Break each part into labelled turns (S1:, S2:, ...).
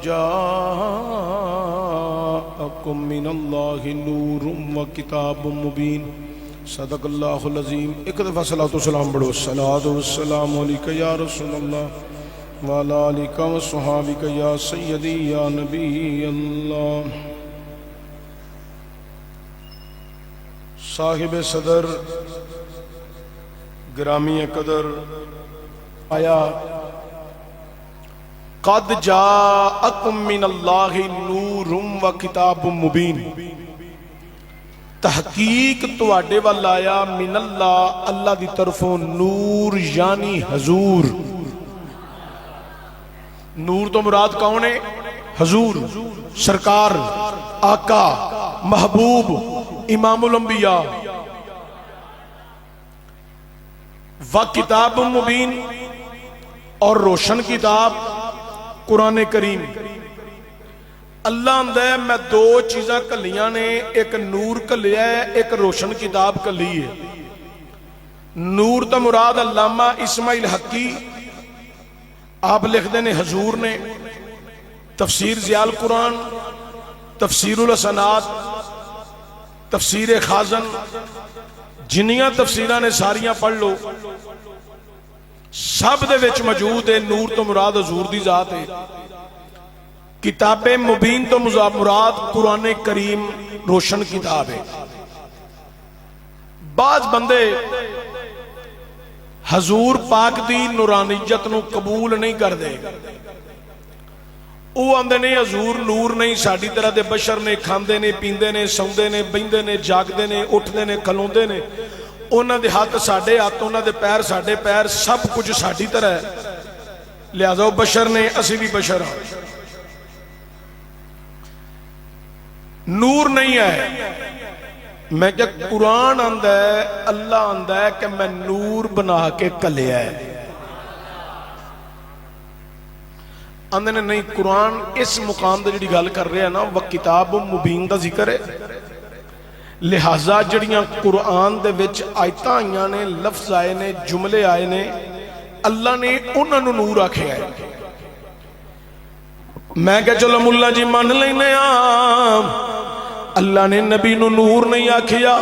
S1: جاءکم من اللہ نور و کتاب مبین صدق اللہ العظیم۔ ایک دفعہ صلاۃ و سلام بڑھو۔ الصلاۃ والسلام علیکہ یا رسول اللہ وعلی آلکہ و صحابکہ یا سیدی یا نبی اللہ۔ صاحب صدر گرامی قدر آیا قد جاءکم من اللہ نور و کتاب مبین، تحقیق تواڈے وال آیا من اللہ، اللہ دی طرفوں نور یعنی حضور۔ نور تو مراد کون ہے؟ حضور، سرکار، آقا، محبوب، امام الانبیاء۔ و کتاب مبین، اور روشن کتاب قرآن کریم۔ اللہ اندہ ہے میں دو چیزاں کلیاں نے، ایک نور کلیا ہے، ایک روشن کتاب کلی ہے۔ نور تا مراد علامہ اسماعیل حقی آپ لکھ دینے حضور نے تفسیر ضیاء القرآن، تفسیر الحسنات، تفسیر خازن، جنیاں تفسیرہ نے ساریاں پڑھ لو، سب دے وچ موجود ہے نور تو مراد حضور دی ذات ہے۔ کتاب مبین تو مراد قرآن کریم روشن کتاب ہے۔ بعض بندے حضور پاک دی نورانیت نو قبول نہیں کر دے، وہ آندے نے حضور نور نہیں، ساڈی طرح دے بشر نے، کھاندے نے، پیندے نے، سوندے نے، بیندے نے، جاگدے نے، اٹھدے نے، کھلوندے نے، انہاں دے ہاتھ ساڈے ہاتھ، انہاں دے پیر ساڈے پیر، سب کچھ ساڈی طرح ہے، لہذا وہ بشر نے، اسی بھی بشر ہاں۔ نور نہیں ہے، میں کہ قرآن آندہ ہے، اللہ آندہ ہے کہ میں نور بنا کے کلیا ہے۔ آندے نے نہیں، قرآن اس مقام دے جڑی گل کر رہے ہیں نا، وہ کتاب مبین دا ذکر ہے، لہٰذا جڑیاں قرآن دے وچ آیتاں آئیاں نے، لفظ آئے نے، جملے آئے نے، اللہ نے انہاں نو نور آکھیا ہے۔ میں کہ چلو ملا جی مان لینے آم، اللہ نے نبی نو نور نہیں آکھیا،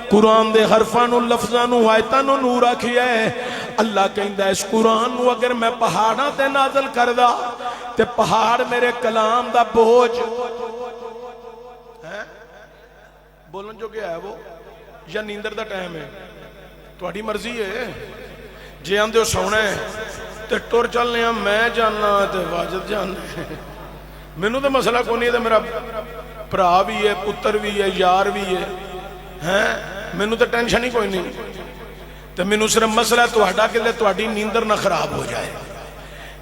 S1: قرآن دے حرفاں نو، لفظاں نو، آیتاں نو نور آکھیا ہے۔ اللہ کہندا ہے اس قرآن نو اگر میں پہاڑاں تے نازل کردا تے پہاڑ میرے کلام دا بوجھ بولن جو کیا ہے وہ، یا نیندر دا ٹائم ہے، تہاڈی مرضی ہے۔ جے آندے ہو سونا ہے تے ٹر چلنے ہاں، میں جاننا تے واجد جاننا ہے، مینوں تے مسئلہ کوئی نہیں ہے، میرا بھرا بھی ہے، پتر بھی ہے، یار بھی ہے، مینوں تے ٹینشن ہی کوئی نہیں، تے مینوں صرف مسئلہ تہاڈا کہ تہاڈی نیندر نہ خراب ہو جائے۔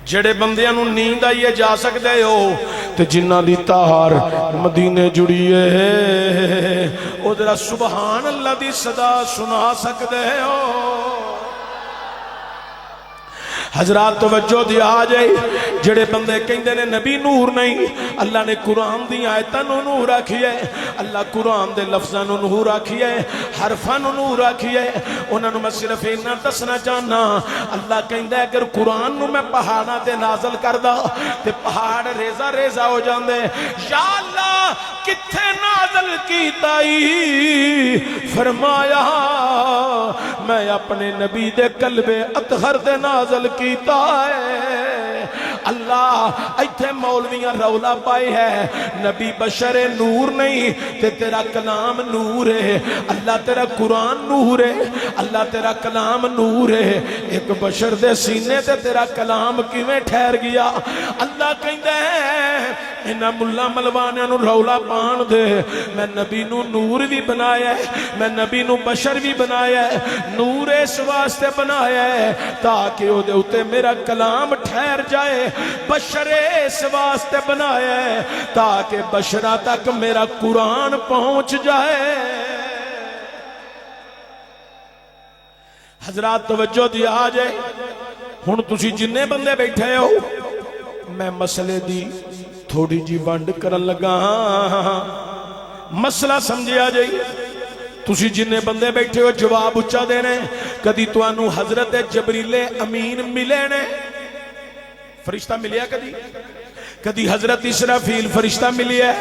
S1: جڑے بندیاں نو نیند آئیے جا سکتے ہو تے جنہ دی تار مدینے جڑیے او ذرا سبحان اللہ دی صدا سنا سکتے ہو۔ حضرات توجہ دی آ جائے، جڑے بندے کہندے نے نبی نور نہیں، اللہ نے قرآن دی آیتاں نو نور آکھیا ہے، اللہ قرآن دے لفظاں نو نور آکھیا ہے، حرفاں نو نور آکھیا ہے۔ انہاں نو میں صرف اتنا دسنا چاہنا، اللہ کہندا ہے اگر قرآن نو میں پہاڑاں تے نازل کردا تے پہاڑ ریزہ ریزہ ہو جاندے۔ یا اللہ کتھے نازل کیتا ای؟ فرمایا میں اپنے نبی دے قلب اطہر دے نازل کیتا ہے۔ اللہ ایتھے مولویاں رولا پائے ہے، نبی بشر نور نہیں تے تیرا کلام نور ہے، اللہ تیرا قرآن نور ہے، اللہ تیرا کلام نور ہے، ایک بشر دے سینے تے تیرا کلام کیویں ٹھہر گیا؟ اللہ کہندا ہے انہاں ملا ملوانیاں نو رولا پان دے، میں نبی نو نور بھی بنایا ہے، میں نبی نو بشر بھی بنایا ہے، نور اس واسطے بنایا ہے تاکہ او دے اتے میرا کلام ٹھہر جائے، بشر اس واسطے بنایا ہے تاکہ بشرہ تک میرا قرآن پہنچ جائے۔ حضرات توجہ دی آ جائے، ہن تسی جننے بندے بیٹھے ہو، میں مسئلے دی تھوڑی جی ونڈ کرن لگا، مسئلہ سمجھے آ جائے۔ تسی جننے بندے بیٹھے ہو جواب اچھا دینے، کدی توانو حضرت جبریل امین ملے نے؟ فرشتہ ملیا کدی؟ کدی حضرت اسرافیل فرشتہ ملی ہے،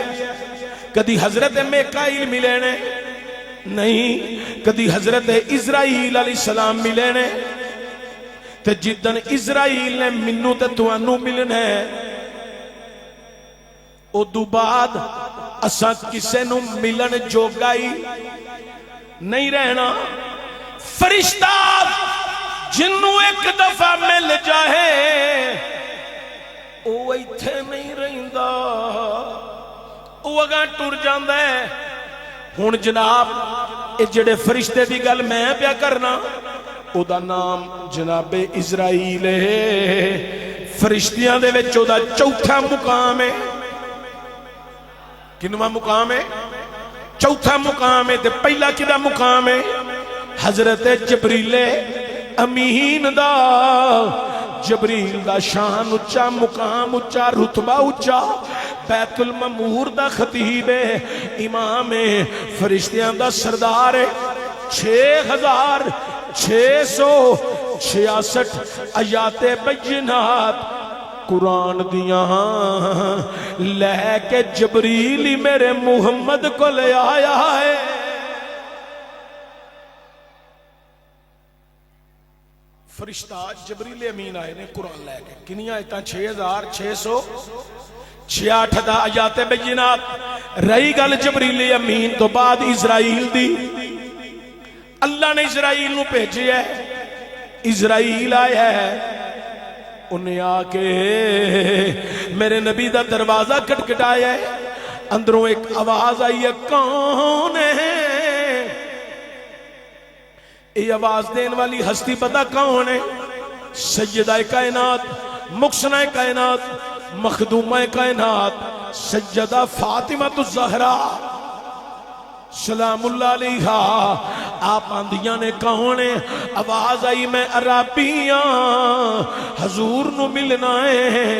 S1: کدی حضرت میکائیل ملے نے نہیں، کدی حضرت اسرائیل علیہ السلام ملے نے، تے جدن اسرائیل نے منو تے توانو ملنا ہے، او دو بعد اساں کسے نو ملن جوگائی نہیں رہنا۔ فرشتہ جنوں ایک دفعہ مل جائے او ایتھے نہیں رہندا، او اگاں ٹر جاندا ہے۔ ہن جناب اے جڑے فرشتے دی گل میں پیا کرنا، او دا نام جناب اسرائیل ہے، فرشتیاں دے وچ او دا چوتھا مقام ہے۔ کنواں مقام ہے؟ چوتھا مقام ہے۔ تے پہلا کدا مقام ہے؟ حضرت جبریل امین دا۔ جبریل دا شان اچا، مقام اچا، رتبہ اچا، بیت المعمور دا خطیب ہے، امام ہے، فرشتیاں دا سردار ہے۔ 6666 آیات بینات قرآن دیاں لے کے جبریل میرے محمد کو لے آیا ہے۔ فرشتہ جبریل امین آئے نے قرآن لے کے، کنیاں آیتاں 6666 آیات بینات۔ رہی گل جبریل امین تو بعد اسرائیل دی، اللہ نے اسرائیل نو بھیجے ہے، اسرائیل آیا ہے، انہیں آ کے میرے نبی دا دروازہ کھٹکھٹایا ہے، اندروں ایک آواز آئی ہے، کون ہے؟ یہ آواز دین والی ہستی پتہ کون ہے؟ سیدہ کائنات، مقصنہ کائنات، مخدومہ کائنات، سیدہ فاطمہ الزہرا سلام اللہ علیہ۔ آپ آندیاں نے کون ہے؟ آواز آئی میں عرابیاں حضور نو ملنا ہے،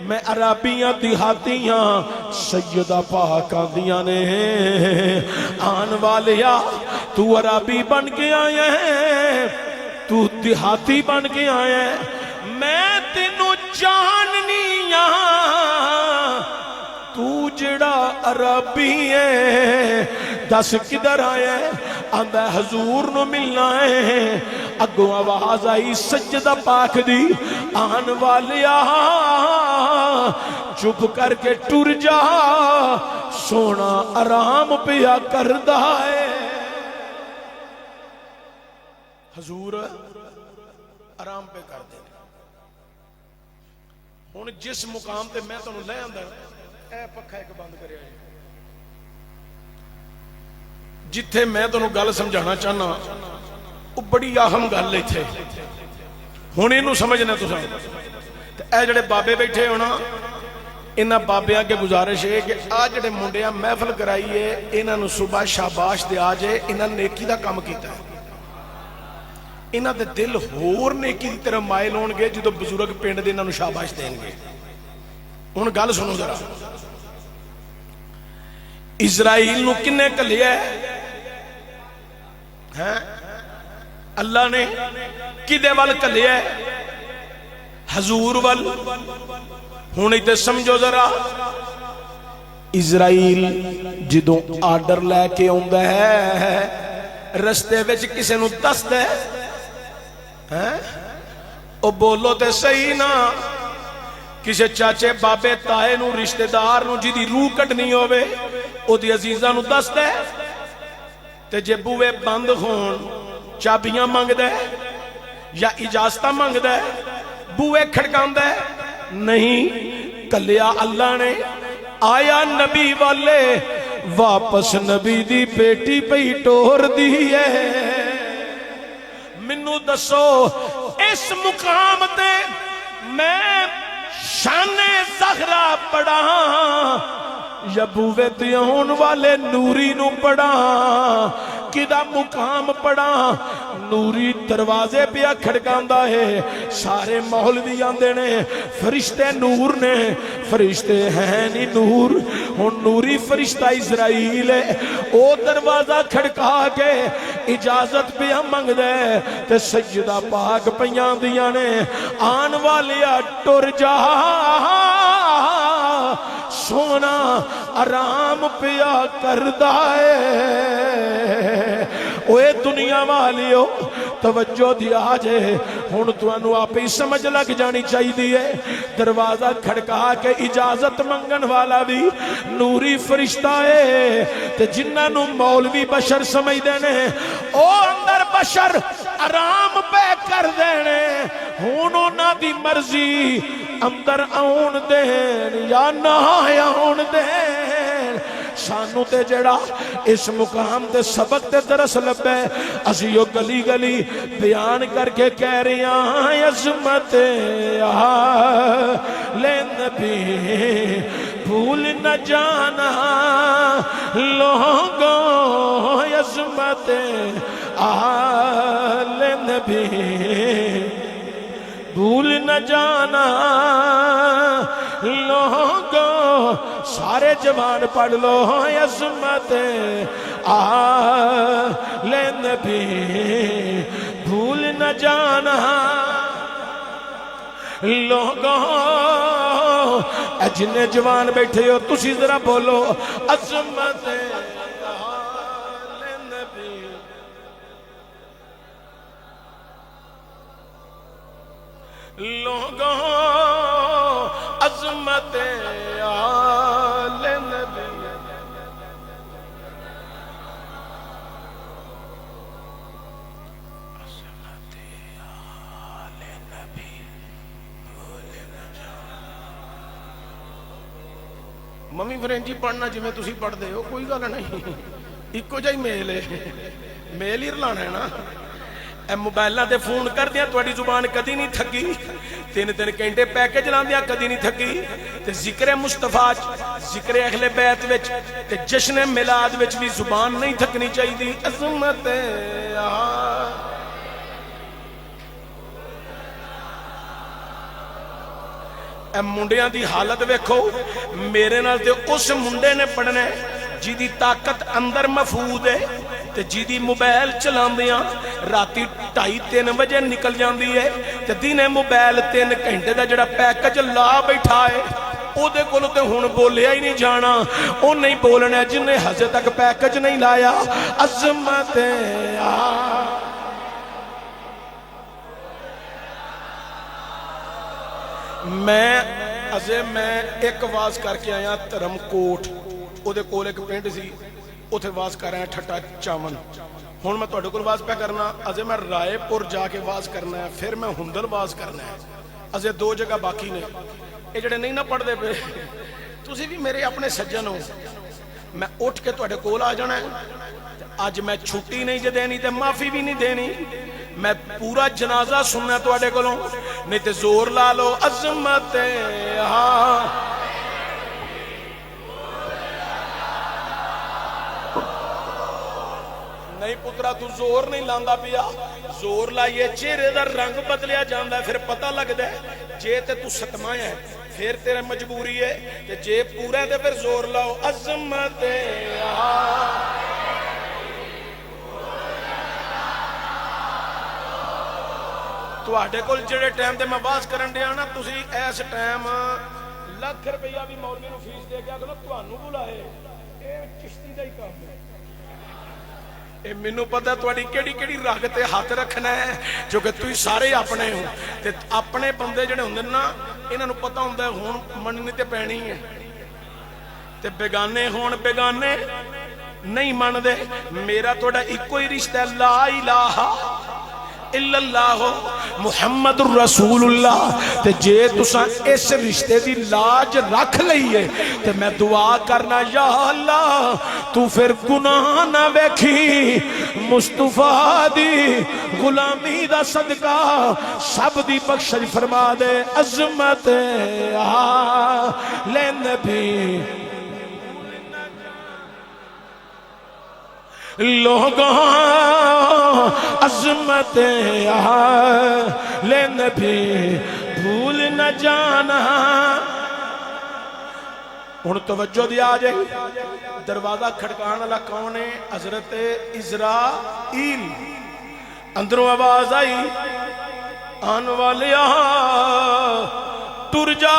S1: میں عرابیاں دیہاتیاں، سیدہ پاک آندیاں نے آن والیا تو عرابی بن کے آیا ہے، تو دیہاتی بن کے آیا ہے، میں تینوں جاننیاں، تو جڑا عربی ہے دس کدھر آیا ہے؟ آندہ حضور نو ملنا ہے۔ اگوں آواز آئی سجدہ پاک دی، آن والیا چپ کر کے ٹر جا، سونا آرام پیا کردہ ہے۔ حضور آرام پہ کر دے۔ ہن جس مقام تے میں تانوں لے آندا اے پکھا ایک بند کریا جی، جتھے میں تانوں گل سمجھانا چاہنا وہ بڑی اہم گل ایتھے، ہن اینوں سمجھنا تساں۔ تے اے جڑے بابے بیٹھے ہونا، انہاں بابیاں کے گزارش ہے کہ آ جڑے منڈیاں محفل کرائی ہے، انہاں نوں صبح شاباش دیا جے، انہاں نیکی دا کام کیتا ہے، انہاں دے دل ہور نیکی دی طرح مائل ہون گے جدوں بزرگ پنڈ دے انہاں نوں شاباش دین گے۔ ہن گل سنو ذرا، اسرائیل نو کنے کلیا ہے؟ اللہ نے کدے وال کلیا ہے؟ حضور وال۔ ہن ایتھے سمجھو ذرا، اسرائیل جدوں آرڈر لے کے آندا ہے، رستے وچ کسے نو دسدا ہے، او بولو تے صحیح نا، کسے چاچے بابے تائے نو رشتہ دار نو جی دی روح کٹنی ہوئے او دی عزیزاں نو دسدا ہے، تے جے بوئے بند ہون چابیاں مانگدا ہے یا اجازتاں مانگدا ہے، بوئے کھڑکاندا ہے؟ نہیں، کلیا اللہ نے۔ آیا نبی والے واپس نبی دی بیٹی پئی ٹور دی ہے۔ منو دسو اس مقام تے میں شان زہرا پڑھا یا بوے تیون والے نوری نو پڑھا؟ کدا مقام پڑھا؟ نوری دروازے پیا کھڑکاندا ہے، سارے مولوی آندے نے فرشتے نور نے، فرشتے ہیں نہیں نور۔ ہن نوری فرشتہ اسرائیل ہے، او دروازہ کھڑکا کے اجازت پیا منگدا ہے، تے سجدہ پاک پیاں دیاں نے، آن والیا ٹر جا، سونا آرام پیا کردا ہے اوے دنیا والیو توجہ دیا جے ہن تانوں آپ ہی سمجھ لگ جانی چاہیے دروازہ کھڑکا کے اجازت منگن والا بھی نوری فرشتہ ہے تے جنہاں نوں مولوی بشر سمجھدے نے او اندر بشر آرام پہ کر دینے ہن انہاں دی مرضی اندر آن دین یا نہ آن دین سانو تے جڑا اس مقام تے سبق تے درس لبے اسیو گلی گلی بیان کر کے کہہ رہی ہیں عظمت لے نبی بھول نہ جانا لوگوں عظمت لے نبی بھول نہ جانا لوگوں سارے جوان پڑھ لو عظمت لے نبی بھول نہ جانا لوگوں جن جوان بیٹھے ہو تسی ذرا بولو عظمت لے نبی لوگوں عظمت آل نبی عظمت آل نبی ممی فرنجی پڑھنا جی میں تسی پڑھ دے ہو کوئی گل نہیں ایکو جائی میل ہے میل ہی رلانا ہے نا اے موبائلاں تے فون کر دیا تواڈی زبان کدی نہیں تھکی 3 گھنٹے پیکج لاندیا کدی نہیں تھکی تے ذکر مصطفیٰ ذکر اہل بیت وچ تے جشن میلاد وچ بھی زبان نہیں تھکنی چاہیے عظمت اے منڈیاں دی حالت ویکھو میرے نال تے اس منڈے نے پڑھنا ہے جی دی طاقت اندر مفقود ہے تے جی دی موبائل چلاندیاں راتی 2:30-3 بجے نکل جاندی ہے تے دینے موبائل 3 گھنٹے دا جڑا پیکج لا بیٹھا ہے او دے کولوں تے ہن بولیا ہی نہیں جانا او نہیں بولنا جن نے ہجے تک پیکج نہیں لایا عظمت میں ایک واز کر کے آیا دھرم کوٹ او دے کول ایک پنڈ سی اوتھے واز کر رہا ہے ٹھٹا چاون ہن میں تہاڈے کول واز پہ کرنا اجے میں رائے پور جا کے واز کرنا ہے پھر میں ہندل واز کرنا ہے اجے 2 جگہ باقی نے یہ جڑے نہیں نہ پڑھ دے پے تسی بھی میرے اپنے سجن ہو میں اٹھ کے تہاڈے کول آ جانا ہے اج میں چھٹی نہیں جے دینی تے معافی بھی نہیں دینی میں پورا جنازہ سننا تہاڈے کولوں نہیں تے زور لا لو عظمت نہیں پترا تو زور نہیں لاندا پیا زور لائیے چہرے دا رنگ بدلیا جاندا ہے پھر پتہ لگدا ہے جے تے تو ستمایا ہے پھر تیرے مجبوری ہے تے جے پورا تے پھر زور لاؤ عظمت تواڈے کول جڑے ٹائم تے میں باز کرن دیا نا تسی ایس ٹائم لاکھ روپیہ بھی مولوی نو فیس دے گیا کہ تانوں بلائے اے چشتی دا ہی کام ہے اے مینوں پتہ تواڈی کیڑی کیڑی رگ تے ہاتھ رکھنا ہے جو کہ تسی سارے اپنے ہو تے اپنے بندے جڑے ہوندے نا انہاں نوں پتہ ہوندا ہے ہن مننی تے پینی ہے تے بیگانے ہون بیگانے نہیں من دے میرا تہاڈا ایکو ہی رشتہ ہے لا الہ الا اللہ محمد الرسول اللہ تے جے تساں اس رشتے دی لاج رکھ لئیے تے میں دعا کرنا یا اللہ تو پھر گناہ نہ ویکھی مصطفیٰ دی غلامی دا صدقہ سب دی بخشش فرما دے عظمت لے نبی لوگوں عظمت لے نبی بھول نہ جانا ہن توجہ دیا جائے دروازہ کھڑکان والا کون ہے حضرت اسرائیل اندروں آواز آئی آن والیا ٹر جا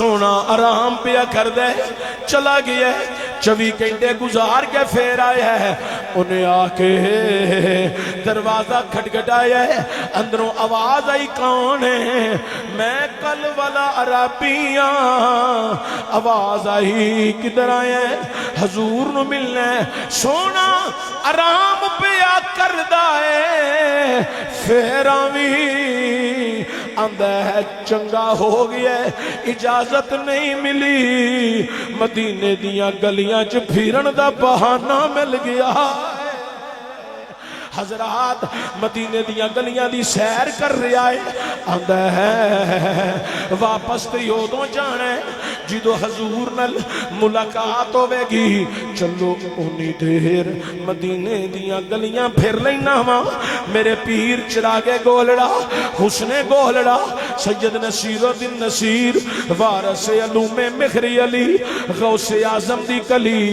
S1: سونا آرام پیا کر دے چلا گیا 24 گھنٹے گزار کے پھر آیا ہے انہیں آ کے دروازہ کھٹکھٹایا ہے اندروں آواز آئی کون ہے میں کل والا عربی ہاں آواز آئی کدھر آیا ہے حضور نو ملنا ہے سونا آرام پیا کر دائے پھر آویں آندہ ہے چنگا ہو گیا اجازت نہیں ملی مدینے دیاں گلیاں چ پھرن دا بہانہ مل گیا حضرات مدینے دیاں گلیاں دی سیر کر رہا ہے آندہ ہے واپس تے یودوں جانا ہے جدو حضور نل ملاقات ہوئے گی چلو انہی دیر مدینے دیاں گلیاں پھر لینا ماں میرے پیر چراغے گولڑا حسن گولڑا سید نصیر الدین نصیر وارث علوم مخری علی غوث اعظم دی کلی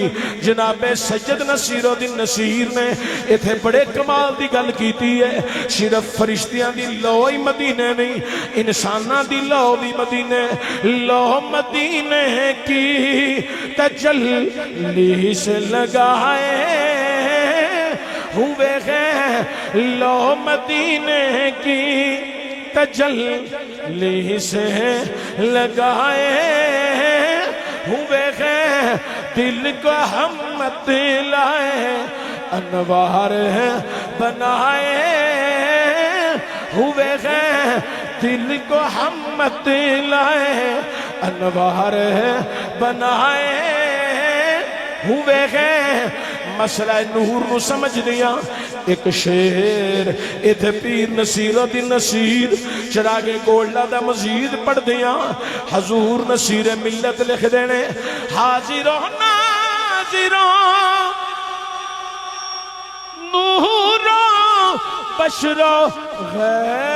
S1: جناب سید نصیر الدین نصیر نے اتھے بڑے کمال دی گل کیتی ہے صرف فرشتیاں دی لو ہی مدینے نہیں انساناں دی لو بھی مدینے لو مدینے کی تجلی سے لگائے ہوئے ہیں لو مدینے کی تجلی سے لگائے ہوئے ہیں دل کو ہم دلائے انوار بنائے ہوئے ہیں دل کو ہم دلائے انوار بنائے ہوئے ہیں مسئلہ نور نو سمجھ دیا ایک شیر اتھے پیر نصیر الدین نصیر چراغ گولڈا دا مزید پڑھ دیا حضور نصیر ملت لکھ دینے حاضروں ناظروں نوروں بشروں غیب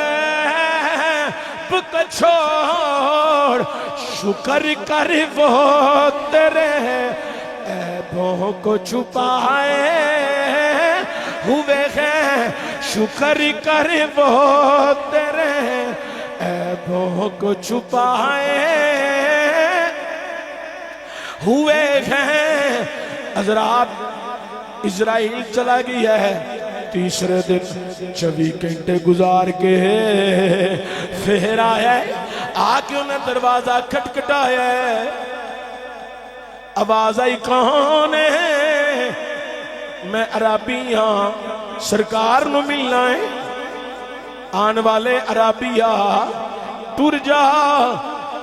S1: کو چھوڑ شکر کر وہ تیرے عیبوں کو چھپائے ہوئے ہیں شکر کر وہ تیرے عیبوں کو چھپائے ہوئے ہیں حضرات اسرائیل چلا گیا ہے تیسرے دن 24 گھنٹے گزار کے پھر آیا ہے آکے انہیں دروازہ کھٹکھٹایا ہے آواز آئی کون ہے میں عربی ہاں سرکار نو ملنا ہے آن والے عربی ٹر جا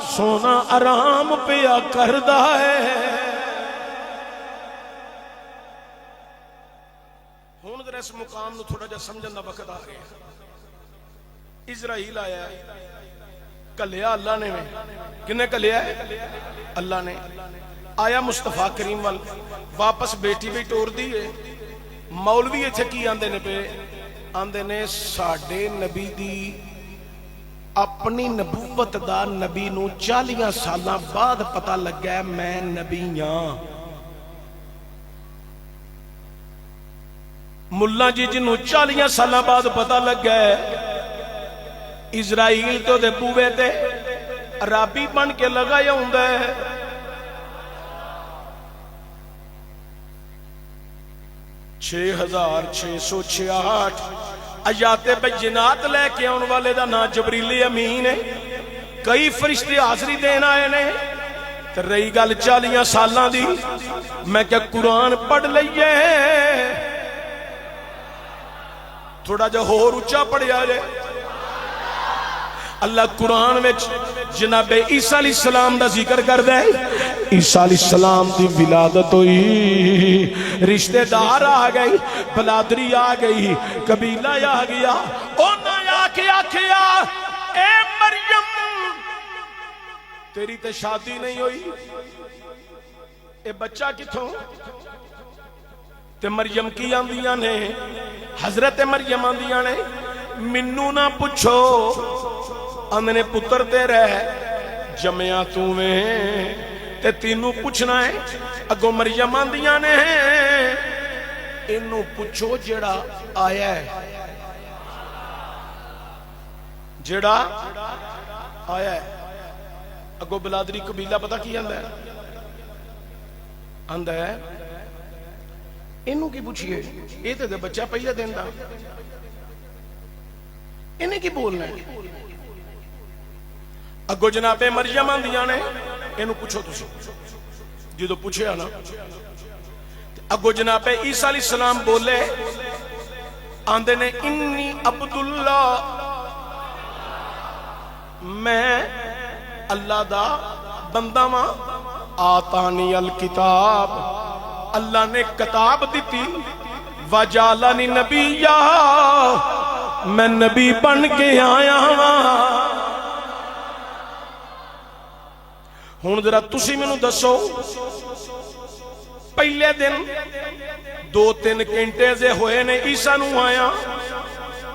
S1: سونا آرام پیا کردہ ہے ہون در اس مقام نو تھوڑا جا سمجھن دا وقت آ گیا اسرائیل آیا ہے کلیا اللہ نے میں کنے کلیا ہے اللہ نے آیا مصطفیٰ کریم وال واپس بیٹی بھی ٹور دی ہے مولوی ایتھے کی آندے نے پہ آندے نے ساڑھے نبی دی اپنی نبوت دا نبی نو 40 سالہ بعد پتہ لگ گیا میں نبیاں ملہ جی جنہوں 40 سالہ بعد پتہ لگ گئے اسرائیل تو دے بوے تے عربی بن کے لگایا ہوں دے 6668 آیات بینات لے کے ان والے دا نا جبریل امین ہے کئی فرشتے حاضری دین آئے نے رہی گل 40 سالاں دی میں کیا قرآن پڑھ لئیے تھوڑا جو ہور اچھا پڑھیا جائے اللہ قرآن میں جناب عیسیٰ علیہ السلام دا ذکر کر دے عیسیٰ علیہ السلام دی ولادت ہوئی رشتہ دار آ گئی بلادری آ گئی قبیلہ آ گیا اونا آ کیا اے مریم تیری تے شادی نہیں ہوئی اے بچہ کتھوں تے مریم کی آندیاں نے حضرت مریم آندیاں نے منو نہ پوچھو اندنے پتر تے رہ جمعیاں تو میں تے تینوں پوچھنا ہے اگو مریم آندیاں نے انہوں پوچھو جڑا آیا ہے جڑا آیا ہے اگو بلادری قبیلہ پتہ کی آندا ہے؟ آندا ہے انہوں کی پوچھئے یہ تے بچہ پہلے دن دا انہیں کی بولنا ہے؟ اگو جناب مریم آندیاں نے انہوں پوچھو تسی جدو پوچھے آنا اگو جناب عیسیٰ علیہ السلام بولے آندے نے انی عبداللہ میں اللہ دا بندہ ماں آتانی الکتاب اللہ نے کتاب دیتی وجالانی نبیہ میں نبی بن کے آیا ہوں ہون ذرا تسی میں نو دسو پہلے دن 2-3 گھنٹے سے ہوئے نے عیسیٰ نو آیا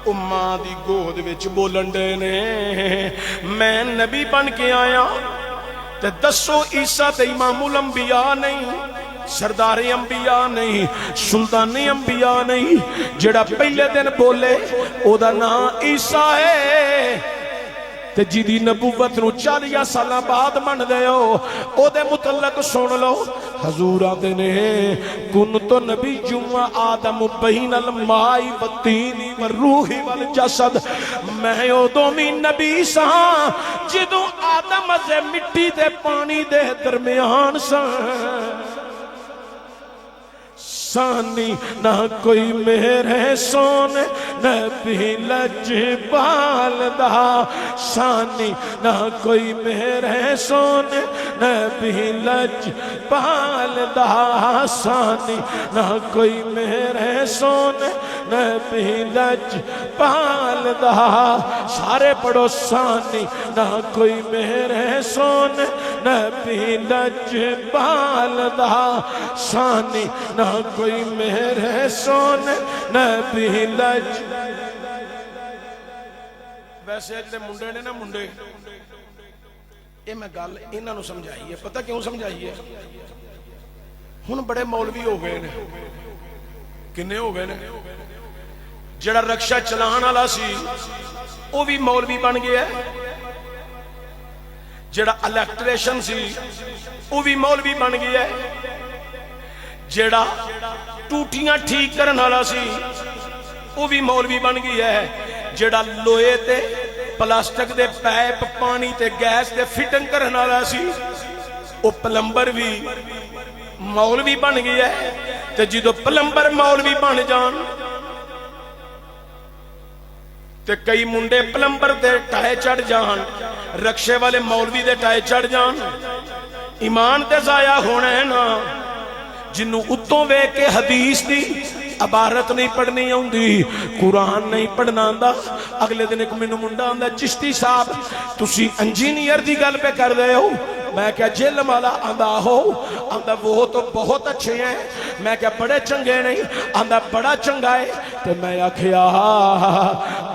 S1: اماں دی گود وچ بولن دے نے میں نبی بن کے آیا تے دسو عیسیٰ تے امام الانبیاء نہیں سردار انبیاء نہیں سلطان انبیاء نہیں جڑا پہلے دن بولے او دا نام عیسیٰ ہے تے جیدی نبوت نو 40 سالہ بعد من دے ہو او دے متعلق سن لو حضور آدھے نے کن تو نبی جمعہ آدم بین المائی والتین والروح والجسد میں او دومی نبی ساں جدو آدم سے مٹی دے پانی دے درمیان ساں سانی نہ کوئی میرے سونے نبی لجبال دا سانی نہ کوئی میرے سونے نبی لجبال دا سانی نہ کوئی میرے سونے نبی لجبال دا سارے پڑھو سانی نہ کوئی میرے سونے نبی لجبال دا سانی نہ کوئی میرے سونے نبی لج ویسے جڑے منڈے نے نا منڈے یہ میں گل انہاں نو سمجھائی ہے پتہ کیوں سمجھائی ہے ہن بڑے مولوی ہو گئے نے کنے ہو گئے نے جڑا رکشہ چلان والا سی وہ بھی مولوی بن گیا ہے جڑا الیکٹریشن سی وہ بھی مولوی بن گیا ہے جڑا ٹوٹیاں ٹھیک کرن والا سی وہ بھی مولوی بن گیا ہے جڑا لوہے تے پلاسٹک دے پائپ پانی تے گیس دے فٹنگ کرن والا سی وہ پلمبر بھی مولوی بن گیا ہے تے جدو پلمبر مولوی بن جان تے کئی منڈے پلمبر دے ٹائے چڑھ جان رکشے والے مولوی دے ٹائے چڑھ جان ایمان تے ضائع ہونا ہے نا جنہوں اتوں وے کے حدیث دی عبارت نہیں پڑھنی ہوندی قرآن نہیں پڑھنا آندا اگلے دن ایک منو منڈا آندا چشتی صاحب تسی انجینئر دی گل پہ کر دے ہو میں کیا جیل مالا آندا ہو آندا وہ تو بہت اچھے ہیں میں کیا بڑے چنگے نہیں آندا بڑا چنگا ہے تو میں آکھیا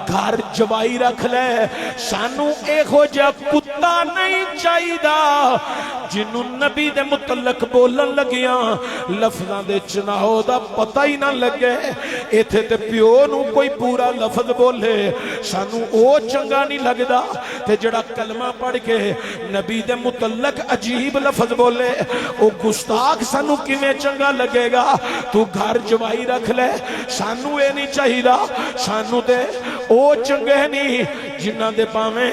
S1: گھر جوائی رکھ لے سانو ایک ہو جا کتا نہیں چاہی دا جنہوں نبی دے متعلق بولن لگیاں لفظاں دے چناہو دا پتہ ہی نہ لگے ایتھے تے پیو نو کوئی پورا لفظ بولے سانو او چنگا نہیں لگدا تے جڑا کلمہ پڑھ کے نبی دے متعلق عجیب لفظ بولے او گستاخ سانو کیویں چنگا لگے گا تو گھر جوائی رکھ لے سانو اے نہیں چاہیدا سانو تے او چنگے نہیں جنہاں دے پاویں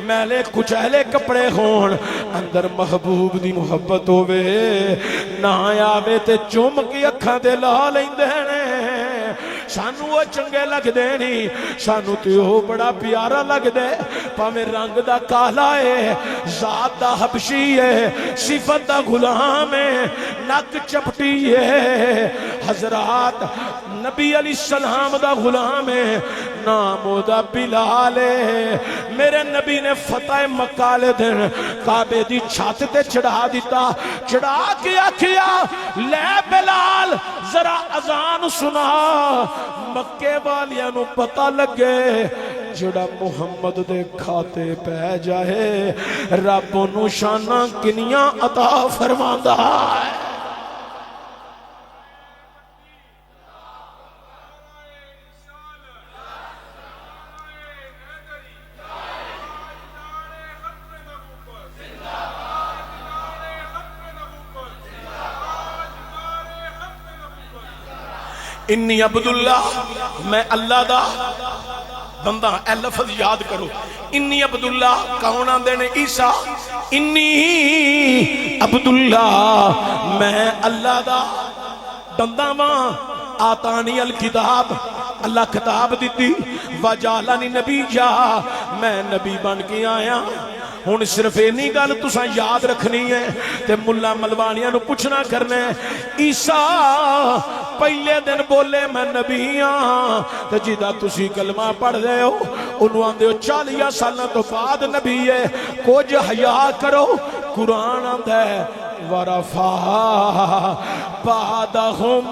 S1: میلے کچھلے کپڑے ہون اندر محبوب دی محبت ہووے نہ آوے تے چوم کی اکھاں تے لا لیندے نے سانو وہ چنگے لگ دے نہیں سانو تے وہ بڑا پیارا لگ دے پاویں رنگ دا کالا ہے ذات دا حبشی ہے صفت دا غلام ہے نک چپٹی ہے حضرات نبی علیہ السلام دا غلام ہے نام دا بلال ہے میرے نبی نے فتح مکہ لے دن کعبے دی چھت تے چڑھا دیتا چڑھا کے آکھیا لے بلال ذرا اذان سنا مکے والیاں نو پتہ لگے جڑا محمد دے کھاتے پہ جائے رب نو شانہ کنیاں عطا فرماندا ہے انی عبداللہ میں اللہ دا بندہ، اے لفظ یاد کرو، انی عبداللہ کون آندے نے؟ عیسیٰ، انی عبداللہ میں اللہ دا بندہ ماں، آتانی الکتاب اللہ کتاب دیتی، وجعلنی نبی جا میں نبی بن کے آیا۔ ہن صرف اینی گل تساں یاد رکھنی ہے تے ملا ملوانیاں نو پوچھنا کرنا ہے۔ عیسیٰ پہلے دن بولے میں نبی ہاں تے جدا تسی کلمہ پڑھ رہے ہو انہوں آندے ہو 40 سالہ تو بعد نبی ہے، کچھ حیا کرو۔ قرآن آندہ ہے وَرَفَعَ بَعْضَهُمْ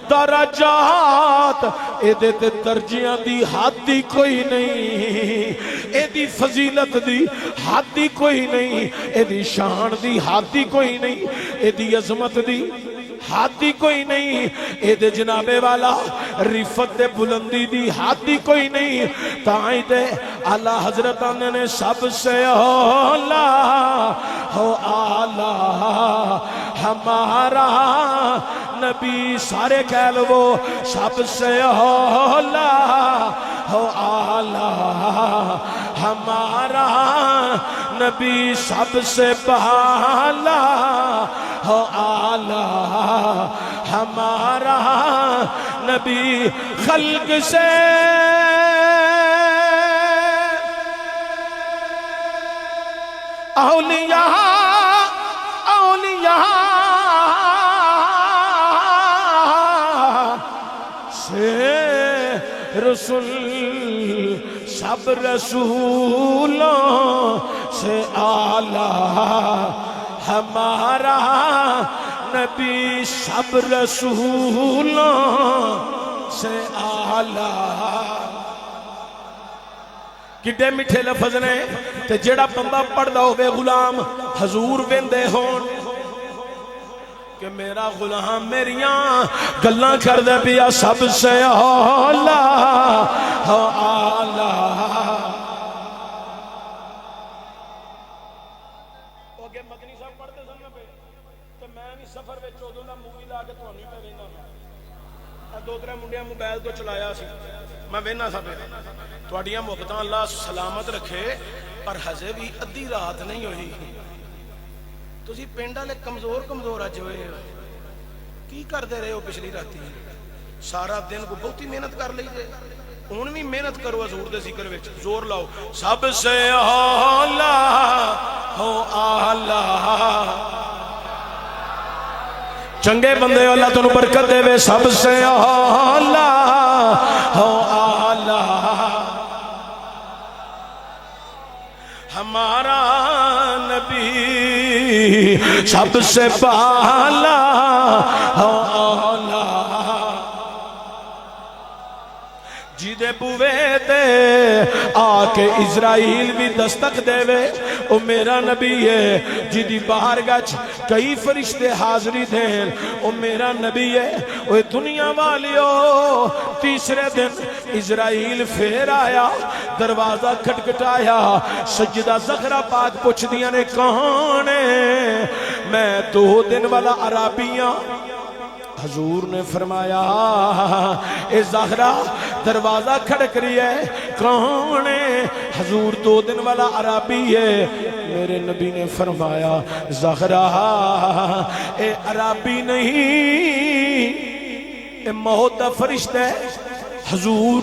S1: دَرَجَاتٍ، اے دے تے درجیاں دی حد دی کوئی نہیں، اے دی فضیلت دی حد دی کوئی نہیں، اے دی شان دی حد دی کوئی نہیں، اے دی عظمت دی حد دی کوئی نہیں، اے دے جنابے والا رفت دے بلندی دی حد دی کوئی نہیں۔ تائیں دے اللہ حضرت نے سب سے اولا ہو آلہ ہمارا نبی، سارے کہہ لو وہ سب سے اولا ہو آلہ ہمارا نبی، سب سے بالا ہو آلہ ہمارا نبی، خلق سے اولیاء سے رسول، سب رسولوں سے اعلیٰ ہمارا نبی، سب رسولوں سے اعلیٰ۔ کڈے میٹھے لفظ نے تے جیڑا بندہ پڑھدا ہوے غلام حضور ویندے ہون کہ میرا غلام میریاں گلاں کردے پیا سب سے اعلیٰ ہو اعلیٰ۔ اوگے مدنی صاحب پڑھتے سن پہ تے میں بھی سفر وچ اودوں دا مووی لا کے تھانوں پہ وینا، دو ترے منڈیاں موبائل تو چلایا سی، میں وینا سا پہ تواڈیاں محبتاں اللہ سلامت رکھے، پر ہجے بھی ادھی رات نہیں ہوئی، تسی پنڈ والے کمزور اج ہوئے کی کردے رہے ہو پچھلی راتی؟ سارا دن کو بہتی محنت کر لئی جے، ہن بھی محنت کرو حضور دے ذکر وچ، زور لاؤ۔ سب سے اعلیٰ ہو اعلیٰ، چنگے بندے اللہ تانوں برکت دے وے، سب سے اعلیٰ ہو اعلیٰ ہمارا نبی، سب سے بالا ہو اعلیٰ، جیدے بوے تے آکے اسرائیل بھی دستک دے وے او میرا نبی ہے، جیدی بارگاہ کئی فرشتے حاضری دیں او میرا نبی ہے۔ اوہ دنیا والیو تیسرے دن اسرائیل پھر آیا، دروازہ کھٹکھٹایا، سجدہ زہرا پاک پوچھ دیا نے کون ہے؟ میں 2 دن والا عرابیاں۔ حضور نے فرمایا اے زہرا دروازہ کھڑک رہی ہے، کون ہے؟ حضور 2 دن والا عرابی ہے۔ میرے نبی نے فرمایا زہرا اے عرابی نہیں، اے موت دا فرشتہ ہے۔ حضور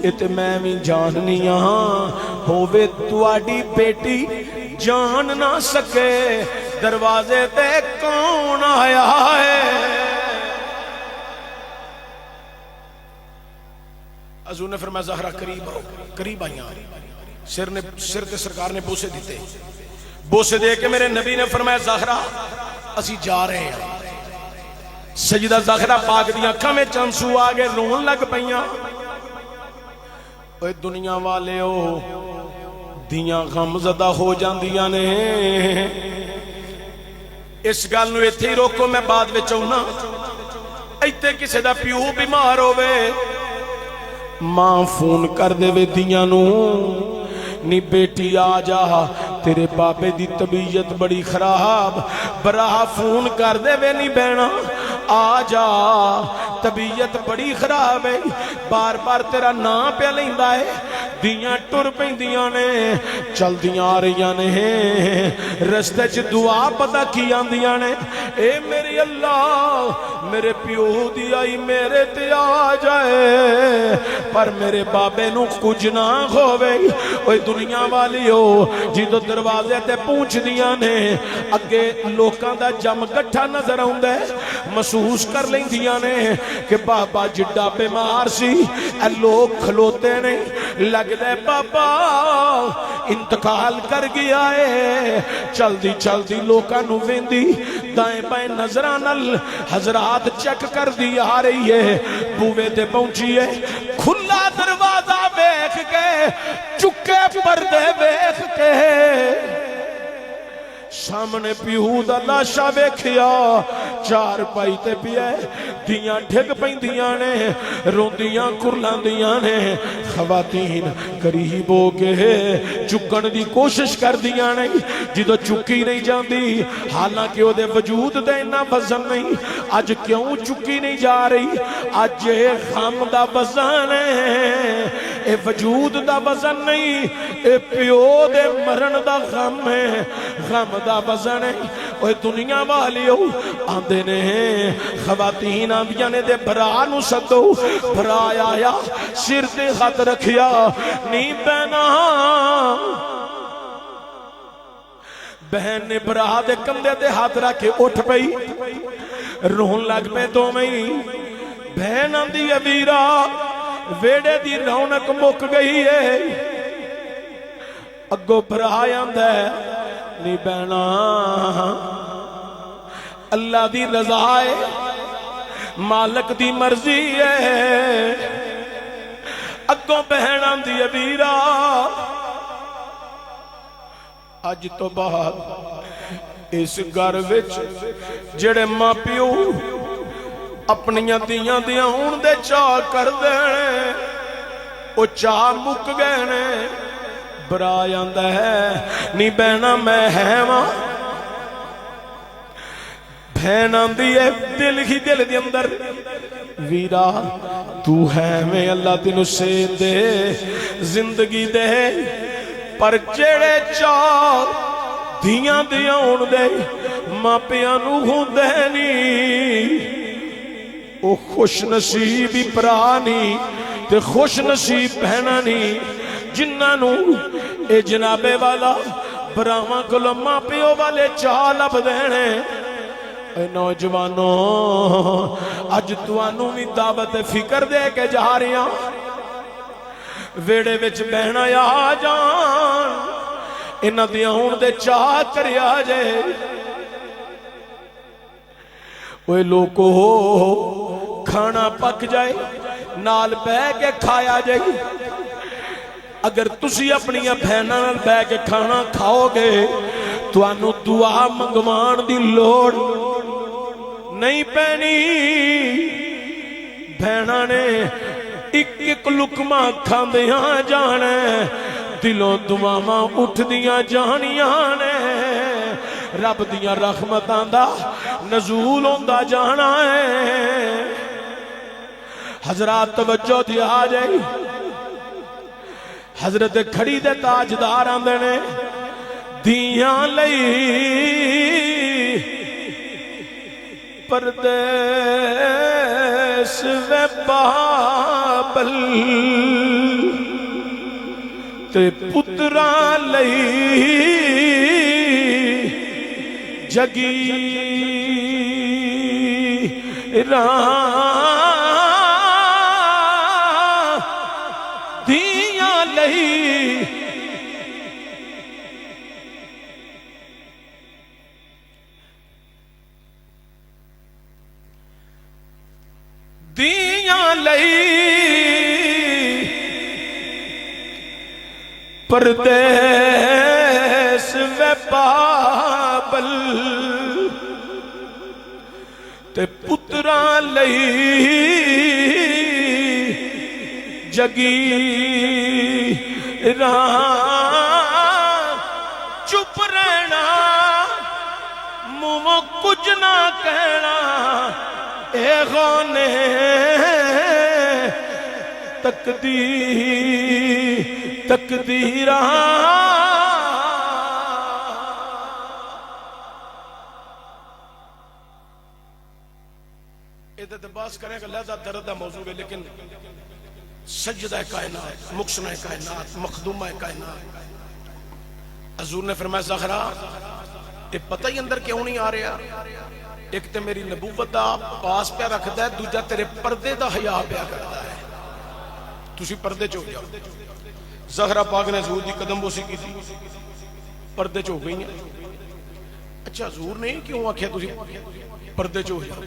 S1: ات میں بھی جاننی ہاں، ہووے تواڈی بیٹی جان نہ سکے، دروازے تے کون آیا ہے؟ حضور نے فرمایا زہرا قریب آئیاں، سر تے سرکار نے بوسے دیتے، بوسے دے کے میرے نبی نے فرمایا زہرا اسی جا رہے ہیں۔ سجدہ زہرا پاک دیاں اکھاں وچ آنسو آ گئے، رون لگ پیاں۔ اوے دنیا والے ہو دیاں غم زدہ ہو جاندیاں نے، اس گل نو ایتھے ہی روکو، میں بعد وچ آؤنا۔ ایتھے کسے دا پیو بیمار ہووے، ماں فون کر دے وے دیاں نو، نی بیٹی آ جا تیرے بابے دی طبیعت بڑی خراب، برا فون کر دے وے نی بہنا آ جا طبیعت بڑی خراب ہے بار بار تیرا نام پہ لیندا ہے دیاں ٹر پیندیاں نے چل دیاں آ رہیاں نے رستے چ دعا پتہ کی آندیاں نے اے میرے اللہ میرے پیو دی آئی میرے تے آ جائے پر میرے بابے نو کچھ نہ ہووے اوے دنیا والی ہو جدو دروازے تے پہنچ دیاں نے اگے لوکاں دا جم گٹھا نظر آوندا ہے محسوس کر لیندیاں نے کہ بابا جڈا بیمار سی اے لوگ کھلوتے نے لگدا ہے بابا انتقال کر گیا ہے چلدی چلدی لوکاں نو ویندی دائیں بائیں نظراں نال حضرات چیک کر دی آ رہی ہے بوے تے پہنچی ہے کھلا دروازہ ویکھ کے چکے پردے ویکھ کے سامنے پیو دا لاشا ویکھیا چار پائی تے پیا دیاں ڈھگ پیندیاں نے روندیاں کرلاندیاں نے خواتین قریب ہو کے چکن دی کوشش کر دیاں نے جدو چکی نہیں جاندی حالانکہ او دے وجود دے اتنا وزن نہیں اج کیوں چکی نہیں جا رہی اج غم دا وزن ہے اے وجود دا وزن نہیں اے پیو دے مرن دا غم ہے غم دا وزن ہے اوہ دنیا والی ہو آندے نے خواتین آندیاں نے دے برا نو سدو برا آیا سر تے ہاتھ رکھیا نی بہنا بہن نے برا دے کندھے تے ہاتھ رکھے اٹھ پئی رون لگ پے تو میں بہن آندی ہے ویرا ویڑے دی رونق مک گئی ہے اگو برا آندا ہے نی بہنا اللہ دی رضا ہے مالک دی مرضی ہے اگوں بہن آندی ہے ویرا اج تو بعد اس گھر وچ جڑے ماں پیو اپنیاں دیاں دیاں ہون دے چاہ کر دینے او چاہ مک گئے نے برا آندا ہے نی بہنا میں ہے ماں بہن آندی ہے دل ہی دل دے اندر ویرا تو ہے میں اللہ تینو سے دے زندگی دے پر جڑے چاہ دیاں دیاں ہون دے ماں پیاں نو ہون دے نی او خوش نصیبی پرانی تے خوش نصیب بہنانی جنہاں نو اے جنابے والا براواں کولوں ماں پیو والے چاہ لب دینے اے نوجوانوں اج توانوں بھی دعوت فکر دے کے جا رہیاں ویڑے وچ بہنا آ جان انہاں دیاں ہون دے چاہ کریا جائے اوے لوگو کھانا پک جائے نال بہ کے کھایا جائے اگر تسی اپنی بہناں نال بہ کے کھانا کھاؤ گے توانوں دعا منگوان دی لوڑ نہیں پینی بہناں نے ایک ایک لقمہ کھاندیاں جانا دلوں دعاواں اٹھ دیاں جانیاں نے رب دیاں رحمتاں دا نزول ہوندا جانا ہے حضرات توجہ دیا جائے حضرت کھڑی دے تاجدار آندے نے دیاں لئی پردیس و بابل تے پتراں لئی جگی دیاں لئی دیاں لئی پردیس و بابل تے پتراں لئی جگی چپ رہنا منہ کچھ نہ کہنا اے غونے تقدیراں باس کریں کہ لہذا درد دا موضوع ہے، لیکن سجدہ کائنات، مقسمہ کائنات، مخدومہ کائنات، حضور نے فرمایا زہرا یہ پتہ ہی اندر کیوں نہیں آ رہا، ایک تے میری نبوت دا پاس پہ رکھدا ہے، دوجا تیرے پردے دا حیا پہ کردا ہے، تسی پردے چ ہو جاؤ۔ زہرا پاک نے حضور دی قدم بوسی کی تھی، پردے چ ہو گئی ہیں۔ اچھا حضور نے کیوں آکھیا تسی پردے چ ہو جاؤ؟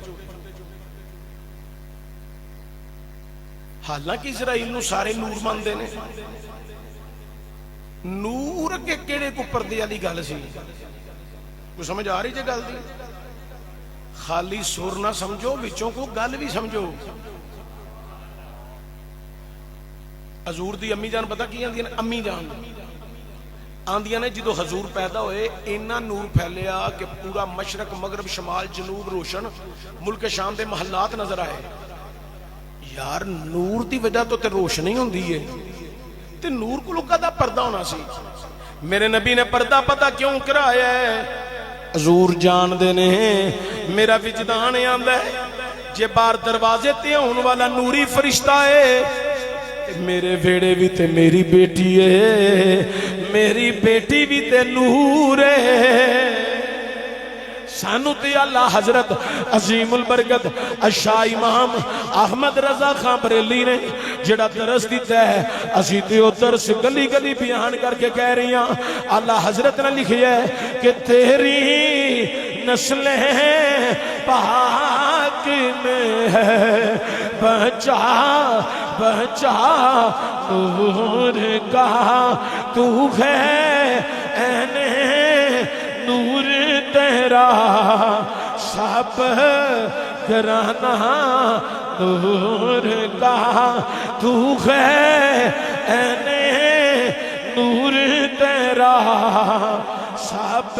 S1: حالانکہ اسرائیل نو سارے نور ماندے نے، نور کے کیڑے کو پردے والی گل سی؟ کوئی سمجھ آ رہی جے گل دی؟ خالی سر نہ سمجھو، وچوں کو گل بھی سمجھو۔ حضور دی امی جان پتہ کی آندیاں نے؟ امی جان آندیاں نے جدو حضور پیدا ہوئے اینا نور پھیلیا کہ پورا مشرق مغرب شمال جنوب روشن، ملک شام دے محلات نظر آئے۔ یار نور دی وجہ تو تے روشنی ہوندی ہے، تے نور کو لوکا دا پردہ ہونا سی۔ میرے نبی نے پردہ پتہ کیوں کرایا ہے؟ حضور جان دے نے میرا وجدان آندا ہے جے بار دروازے تے ہون والا نوری فرشتہ ہے، میرے ویڑے بھی تے میری بیٹی ہے، میری بیٹی بھی تے نور ہے۔ سانو تے اللہ حضرت عظیم البرکت شاہ امام احمد رضا خان بریلی نے جڑا درس دیتا ہے، اسی تے او درس گلی گلی بیان کر کے کہہ رہی ہیں۔ اللہ حضرت نے لکھیا ہے کہ تیری نسلیں پاک میں ہے، بچا بچا نور کا تو ہے، این نور تیرا سب گرانا نور کا تو ہے، این نور تیرا سب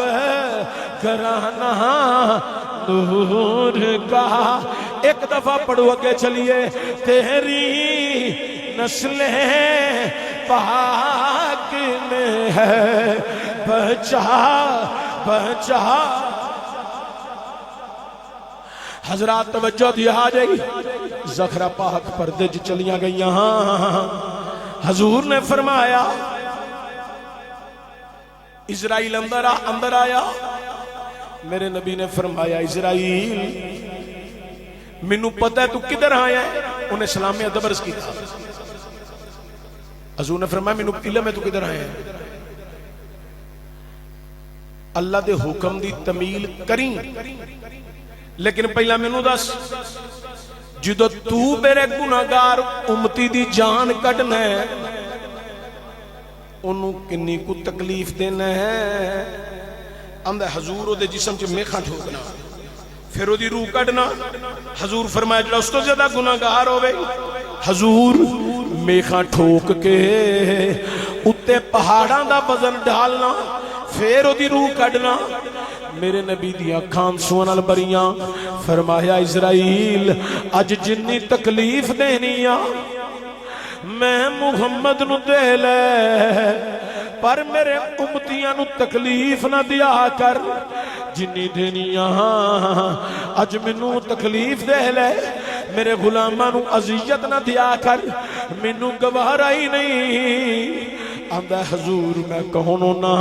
S1: گرانا نور کا۔ ایک دفعہ پڑھو اگے چلیے، تیری نسلیں پاک میں ہے، بچا بچا۔ حضرات توجہ دیا جائی، زہرا پاک پردے چلیاں گئیاں۔ حضور نے فرمایا اسرائیل اندر آیا۔ میرے نبی نے فرمایا اسرائیل مینوں پتہ ہے تو کدھر آیا ہے؟ انہیں سلام ادب عرض کی تھا۔ حضور نے فرمایا مینوں علم ہے تو کدھر آیا ہے؟ اللہ دے حکم دی تمیل کریں، لیکن پہلا مینوں دس جدو تو میرے گناہگار امتی دی جان کڈنا ہے، انہوں کنی کو تکلیف دینا ہے؟ اندھے حضور او دے جسم چ میخاں ٹھوکنا، پھر او دی روح کڈنا۔ حضور فرمایا جڑا اس تو زیادہ گناہگار ہوئے، حضور میخاں ٹھوک کے اتے پہاڑاں دا وزن ڈالنا، پھر او دی روح کڈنا۔ میرے نبی دی اکھاں آنسواں نال بھریاں، فرمایا اسرائیل اج جنی تکلیف دینی آ میں محمد نو دے لے، پر میرے امتیاں نو تکلیف نہ دیا کر، جنی دینیاں اج منو تکلیف دے لے، میرے غلاماں نو اذیت نہ دیا کر، منو گوارا ہی نہیں۔ آندہ حضور میں کہونو نہ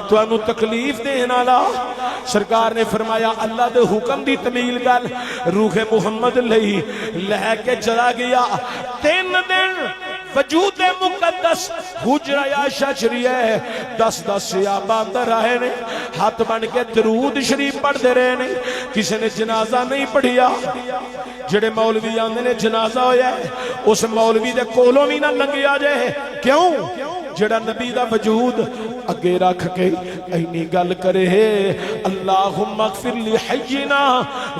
S1: تو انو تکلیف دینا لا۔ سرکار نے فرمایا اللہ دے حکم دی تمیل گل، روح محمد لے کے چلا گیا۔ 3 دن وجود مقدس حجرہ عائشہ شریف ہے، 10 صحابہ اندر آئے نے، ہاتھ بن کے درود شریف پڑھ دے رہے نے، کسی نے جنازہ نہیں پڑھیا۔ جڑے مولوی آندے نے جنازہ ہویا ہے، اس مولوی دے کولوں بھی نہ لنگیا جائے۔ کیوں؟ جڑا نبی دا وجود اگے رکھ کے اینی گل کرے، اللہم اغفر لی حینا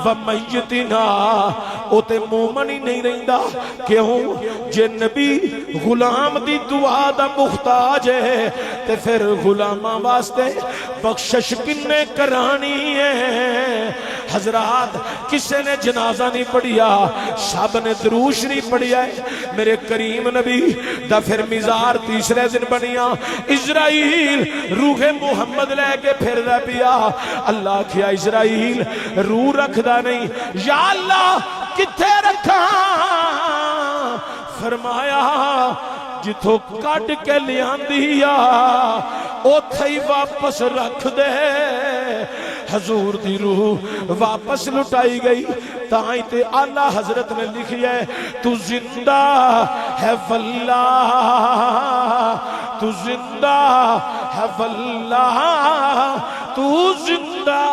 S1: و میتنا، او تے مومن ہی نہیں رہندا۔ کیوں؟ جے نبی غلام دی دعا دا محتاج ہے تے پھر غلاماں واسطے بخشش کنے کرانی ہے؟ حضرات کسے نے جنازہ نہیں پڑھیا، سب نے درود شریف پڑھیا ہے میرے کریم نبی دا۔ پھر مزار تیسرے دن بنیا، اسرائیل روح محمد لے کے پھر دا پیا۔ اللہ کیا اسرائیل روح رکھ دا نہیں، یا اللہ کتھے رکھا؟ فرمایا جتھوں کٹ کے لیاں دیا اوتھے ہی واپس رکھ دے۔ حضور دی روح واپس لٹائی گئی، تائیں تے اعلیٰ حضرت نے لکھی ہے تو زندہ ہے واللہ، تو زندہ ہے واللہ، تو زندہ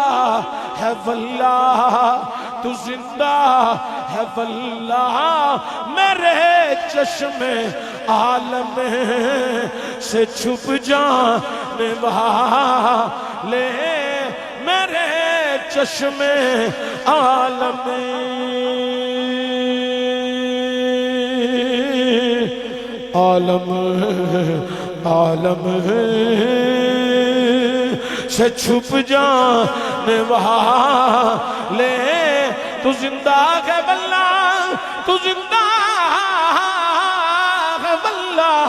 S1: ہے واللہ، تو زندہ ہے واللہ، میرے چشم عالم سے چھپ جانے والے، میرے چشم عالم عالم عالم سے چھپ جانے والے، تو زندہ ہے واللہ، تو زندہ ہے واللہ،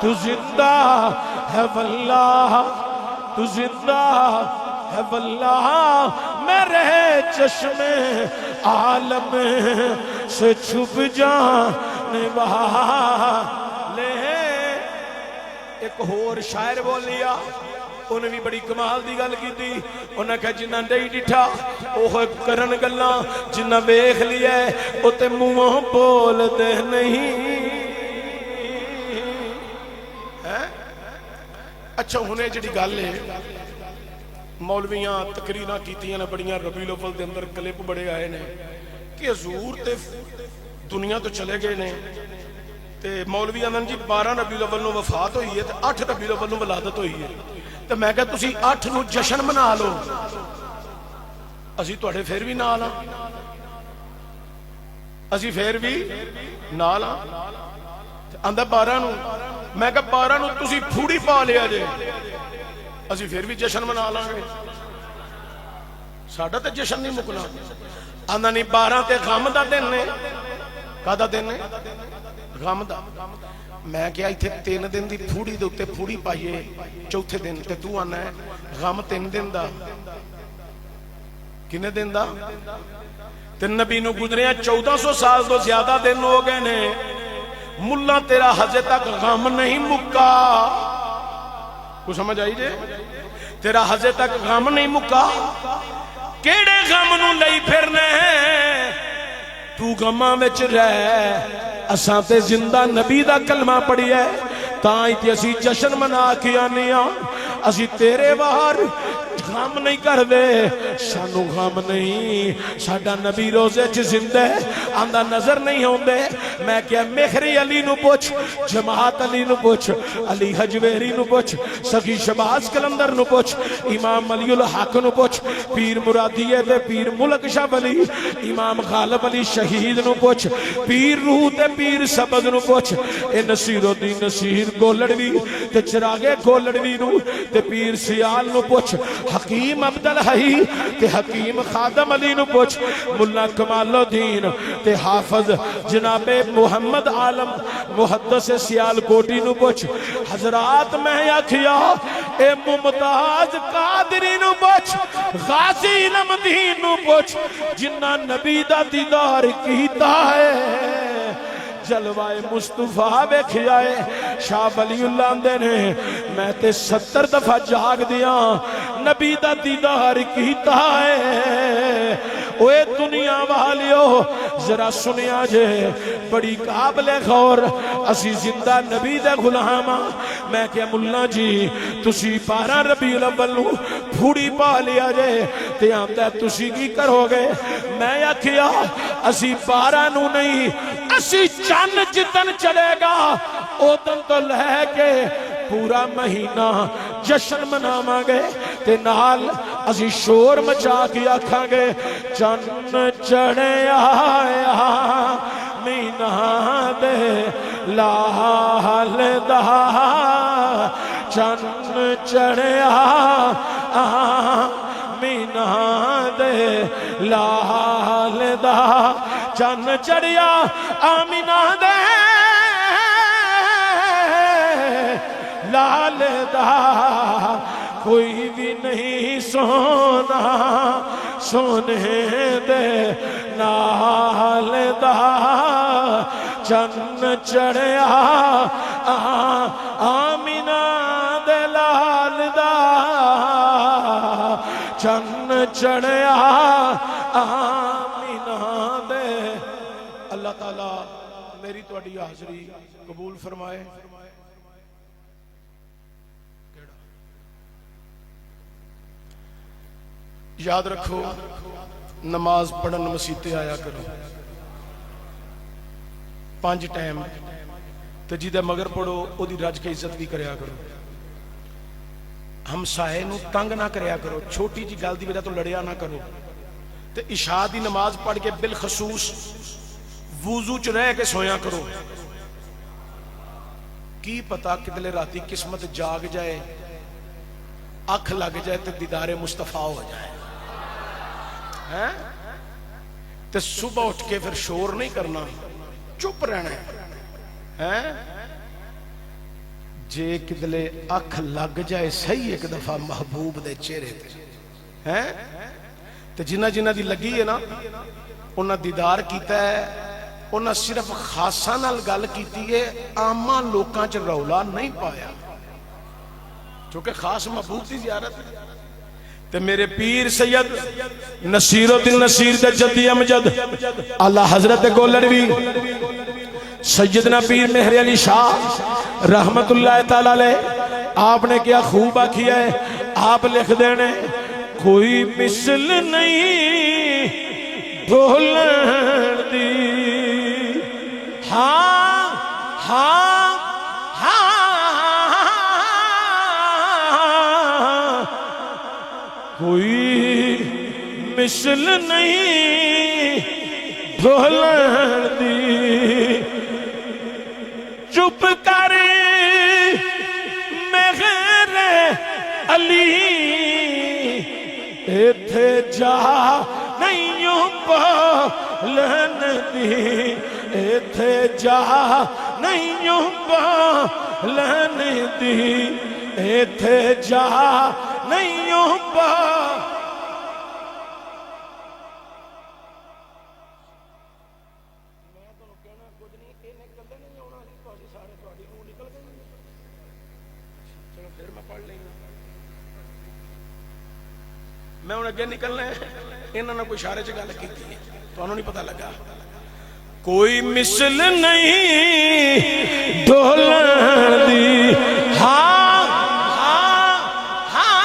S1: تو زندہ ہے واللہ، تو زندہ ہے واللہ، میرے چشم عالم سے چھپ جانے والے۔ ایک اور شاعر بولیا، انہیں بھی بڑی کمال دی گل کی تھی، انہیں کہا جنہ نہیں ڈٹھا وہ کرن گلاں، جنہ ویکھ لیا وہ تے منہوں بول دے نہیں۔ اچھا ہنے جڑی گل ہے، مولویاں تقریراں کیتیاں نے بڑیاں، ربیع الاول دے اندر کلپ بڑے آئے نے کہ حضور تے دنیا تو چلے گئے نے، تے مولوی آنن جی 12 ربیع الاول نو وفات ہوئی ہے تے 8 ربیع الاول نو ولادت ہوئی ہے، تے میں کہا تسی 8 نو جشن منا لو، اسی تواڈے پھر بھی نال ہاں، اسی پھر بھی نال ہاں۔ آندا 12 نو، میں کہا 12 نو تسی پھوڑی پا لیا جے، اسی پھر بھی جشن منا لیں گے، ساڈا تے جشن نہیں مکنا۔ آندا نہیں 12 تے غم دا دن نے، کادا دن نے؟ غم دا۔ میں کیا ایتھے 3 دن دی پھوڑی دے اوتے پھوڑی پائیے چوتھے دن، تے تو آنا ہے غم 3 دن دا، کنے دن دا؟ تے نبی نو گزرے 1400 سال تو زیادہ دن ہو گئے نے، ملا تیرا ہجے تک غم نہیں مکا، کو سمجھ آئی جے؟ تیرا ہجے تک غم نہیں مکا، کیڑے غم نو لئی پھرنے تو غماں وچ رہ، اساں تے زندہ نبی دا کلمہ پڑھی ہے، تاں تے اسی جشن منا کے آنے ہاں، اسی تیرے باہر غم نہیں کر دے، سانو غم نہیں، ساڈا نبی روزے چ زندہ ہے، آندا نظر نہیں ہوندے۔ میں کیا مہری علی نو پوچھ، جماعت علی نو پوچھ، علی حجویری نو پوچھ، سخی شباز کلندر نو پوچھ، امام علی الحق نو پوچھ، پیر مرادیے تے پیر ملک شاہ ولی، امام غالب علی شہید نو پوچھ، پیر روح تے پیر سبد نو پوچھ، اے نصیر الدین نصیر گولڑوی تے چراغے گولڑوی نو تے پیر سیال نو پوچھ، حکیم عبدالحی تے حکیم خادم علی نو پوچھ، ملا کمال الدین تے حافظ جناب محمد عالم محدث سیال کوٹی نو پوچھ۔ حضرات میں آکھیا اے ممتاز قادری نو پوچھ، غازی علمدین نو پوچھ، جنہ نبی دا دیدار کیتا ہے، جلوائے مصطفیٰ ویکھیا ہے۔ شاہ ولی اللہ اندے نے میں تے 70 دفعہ جاگ دیا، نبی دا دیدار کیتا ہے۔ اوے دنیا والیو ذرا سنیا جے، بڑی قابل غور، اسی زندہ نبی دے غلاماں۔ میں کہ ملا جی تسی 12 ربیع الاول نو پھوڑی پا لیا جے تے آندا تسی کی کرو گے؟ میں آکھیا اسی 12 نو نہیں، اسی چند جتن چلے گا اودن تو لے کے پورا مہینہ جشن مناواں گے تے نال اسی شور مچا کے آکھاں گے چند چڑھے آیا مینا دے لال دا، چند چڑھے آیا مینا دے لال دا چن چڑھیا آمینہ دے لال دا کوئی بھی نہیں سونا سونے دے نال دا چن چڑھیا آمینہ دے لال دا چن چڑھیا آمینہ دے. اللہ تعالیٰ میری تواڈی حاضری قبول فرمائے. یاد رکھو نماز پڑھن مسیتے آیا کرو 5 ٹائم تے جیدے مگر پڑھو او دی رج کے عزت بھی کریا کرو. ہمسائے نو تنگ نہ کریا کرو. چھوٹی جی گل دی وجہ تو لڑیا نہ کرو. تے عشاء دی نماز پڑھ کے بالخصوص وضو چ رہ کے سویا کرو. کی پتا کدلے راتی قسمت جاگ جائے اکھ لگ جائے تے دیدار مصطفیٰ ہو جائے. تے صبح اٹھ کے پھر شور نہیں کرنا, چپ رہنا ہے. جے کدلے اکھ لگ جائے صحیح ایک دفعہ محبوب دے چہرے تے جنہ جنہ دی لگی ہے نا انہاں دیدار کیتا ہے, انہاں صرف خاصاں نال گل کیتی ہے, عاماں لوکاں چ رولا نہیں پایا چونکہ خاص محبوب دی زیارت ہے. تے میرے پیر سید نصیر الدین نصیر دے جدی امجد اللہ حضرت گولڑوی سیدنا پیر مہر علی شاہ رحمت اللہ تعالی علیہ آپ نے کیا خوب آکھیا ہے. آپ لکھ دینے کوئی مثل نہیں ڈھولن دی. ہاں ہاں کوئی مثل نہیں ڈھولن دی. چپ کر مغیر علی ایتھے جا نہیں بولن دی. ایتھے جا نہیں بولن دی. ایتھے جا نہیں میں انہیں اگے نکلنا ہے. انہوں نے کوئی اشارے چ گل کی تو انہوں نہیں پتہ لگا. کوئی مثل نہیں ڈھولن دی. ہاں ہاں ہاں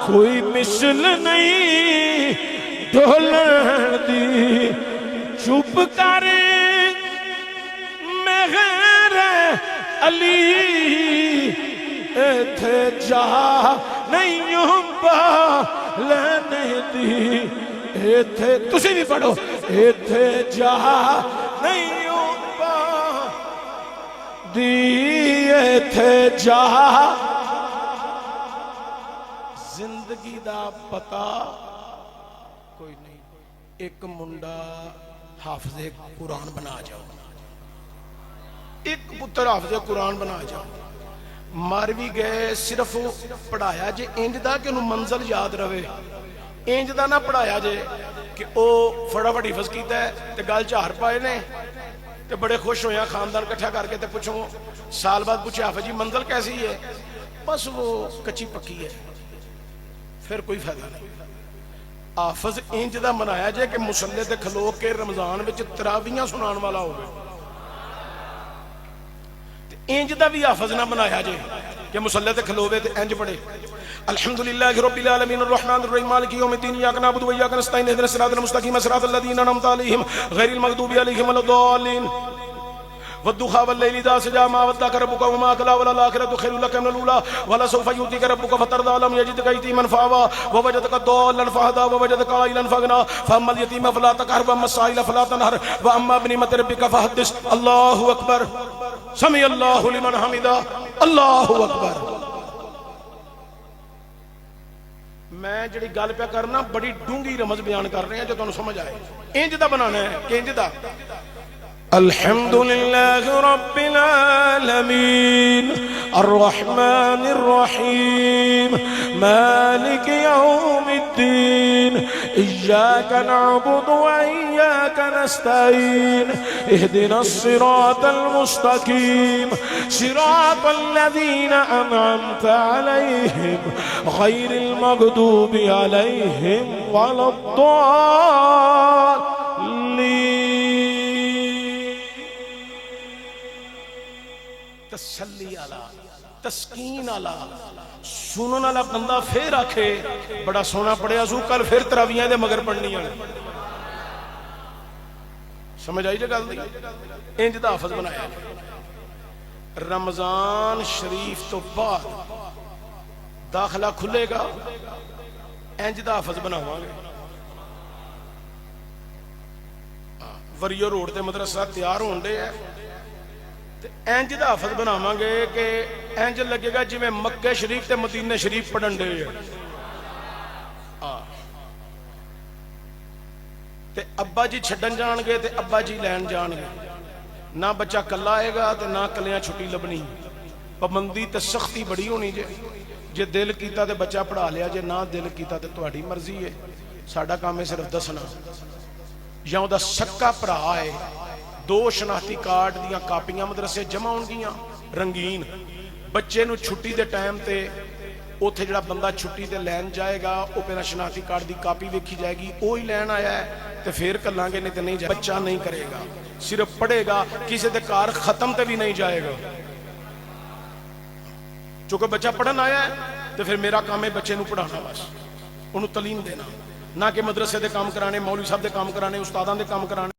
S1: کوئی مثل نہیں ڈھولن دی. چپ کر مغیر علی ایتھے جا نہیں بولن دی. ایتھے تسی بھی پڑھو. ایتھے جا نہیں بولن دی. ایتھے جا زندگی دا پتہ کوئی نہیں. ایک منڈا حافظ قرآن بنا جاؤ, ایک پتر حافظ قرآن بنا جاؤ. مر بھی گئے صرف پڑھایا جے انج دا کہ انہوں منزل یاد رہے. انج دا نہ پڑھایا جے کہ او فٹافٹ حفظ کیتا ہے تے گل چار پائے نے تے بڑے خوش ہویا خاندان کٹھا کر کے تے پوچھو سال بعد پوچھے حافظ جی منزل کیسی ہے, بس وہ کچی پکی ہے, پھر کوئی فائدہ نہیں. حافظ انج دا منایا جے کہ مصلے تے کھلو کے رمضان وچ تراویحاں سنان والا ہوگا. انج دا بھی حافظ نہ بنایا جے کہ مصلی تے کھلوے تے انج پڑھے الحمدللہ رب العالمین الرحمن الرحیم مالک یوم الدین ایاک نعبد و ایاک نستعین اهدنا الصراط المستقیم صراط الذین انعمت علیہم غیر المغضوب علیہم ولا الضالین والضحى والليل إذا سجى ما ودعك ربك وما قلى وللآخرة خير لك من الأولى ولسوف يؤتيك ربك فترضى لم يجدك يتيما فآوى ووجدك ضالا فهدى ووجدك عائلا فأغنى فأما اليتيم فلا تقهر وأما السائل فلا تنهر وأما بنعمة ربك فحدث. الله أكبر. سمع الله لمن حمده. الله أكبر. میں جڑی گل پہ کرنا بڑی ڈونگی رمز بیان کر رہے ہیں جو تمہیں سمجھ آئے. انج دا بنانا ہے کہ انج دا الحمد للہ رب العالمین الرحمن الرحیم مالک یوم الدین ایاک نعبد و ایاک نستعین اہدنا الصراط المستقیم صراط الذین انعمت علیہم غیر المغضوب علیہم ولا الضالین. تسلی آلا تسکین آلا سنن والا بندہ پھر آکھے بڑا سونا پڑھیا سو کل پھر تراویحاں دے مگر پڑھنی ہے. سمجھ آئی جے گل دی؟ انج دا حافظ بنایا. رمضان شریف تو بعد داخلہ کھلے گا انج دا حافظ بناواں گے. وریو روڈ تے مدرسہ تیار ہون دے ہے. انج دا حافظ بناواں گے کہ انج لگے گا جی میں مکہ شریف تے مدینہ شریف پڑھن دے تے ابا جی چھڈن جان گے تے ابا جی لین جان گے. نہ بچہ کلا آئے گا تے نہ کلیاں چھٹی لبنی. پابندی تے سختی بڑی ہونی جے دل کیتا تے بچہ پڑھا لیا جے نہ دل کیتا تے تہاڈی مرضی ہے. ساڈا کام ہے صرف دسنا. یا او دا سکا بھرا ہے دو شناختی کارڈ دیاں کاپیاں مدرسے جمع ہون گیاں رنگین. بچے نو چھٹی دے ٹائم تے اوتھے جڑا بندہ چھٹی تے لین جائے گا او پہلا شناختی کارڈ دی کاپی ویکھی جائے گی اوہی لین آیا ہے تے پھر کلاں گے نہیں تے نہیں جائے. بچہ نہیں کرے گا صرف پڑھے گا کسی دے کار ختم تے بھی نہیں جائے گا. چونکہ بچہ پڑھن آیا ہے تو پھر میرا کام ہے بچے نو پڑھانا بس انہوں تعلیم دینا. نہ کہ مدرسے دے کام کرانے مولوی صاحب دے کام کرانے استاداں دے کام کرانے.